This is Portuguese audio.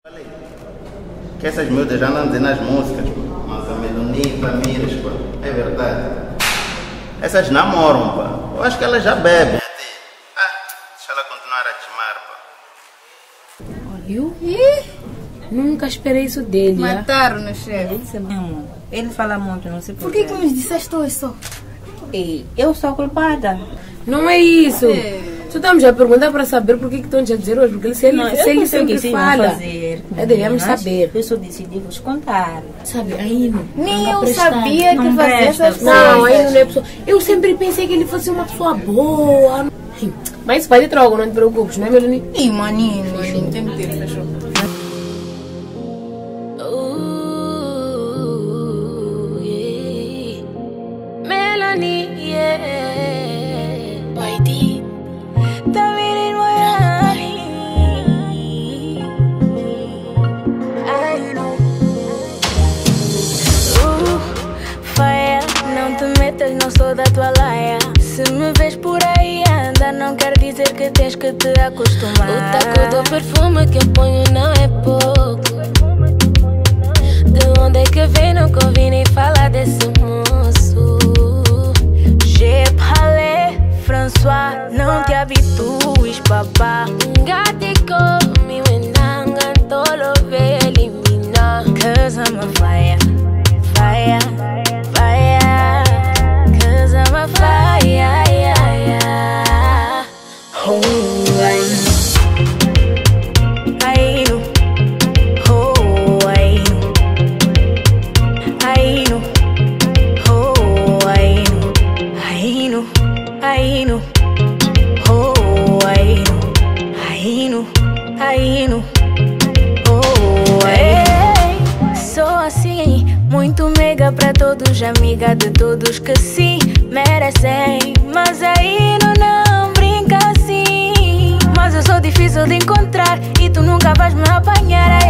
Falei que essas miúdas já andam dizendo nas músicas, mas a Melonita, Miras, pá, é verdade. Essas namoram, pá. Eu acho que elas já bebem. Deixa ela continuar a timar, pá. Olha, nunca esperei isso dele. Mataram-no, chefe. Isso mesmo. Ele fala muito, não sei Por que me disseste isso? Ei, eu sou a culpada. Não é isso. Só estamos a perguntar para saber por que estão a dizer hoje. Porque se ele sempre fala, devemos saber. Eu só decidi vos contar. Sabe, aí Nem eu sabia que fazia essas coisas. Não, aí não é pessoa. Eu sempre pensei que ele fosse uma pessoa boa. Mas isso vai de troco, não te preocupes, não é, Melanie? Ih, maninho, tem que ter, fechou. Melanie, yeah. Não sou da tua laia. Se me vês por aí andar, não quer dizer que tens que te acostumar. O taco do perfume que eu ponho não é pouco. De onde é que vem? Nunca ouvi nem falar desse moço. Je parle, François, não te habitues, papá. Gati come menanga, tolo ve elimina. Cause I'm a fire, fire, fire. Cause I'm a fire, yeah, yeah. Oh, I know. Oh, I know. I know. Oh, I know. I know. I know. Oh, I know. I know. I know. Oh, I sou assim, muito mega pra todos, amiga de todos que se merecem. Mas aí não brinca assim. Mas eu sou difícil de encontrar e tu nunca vais me apanhar.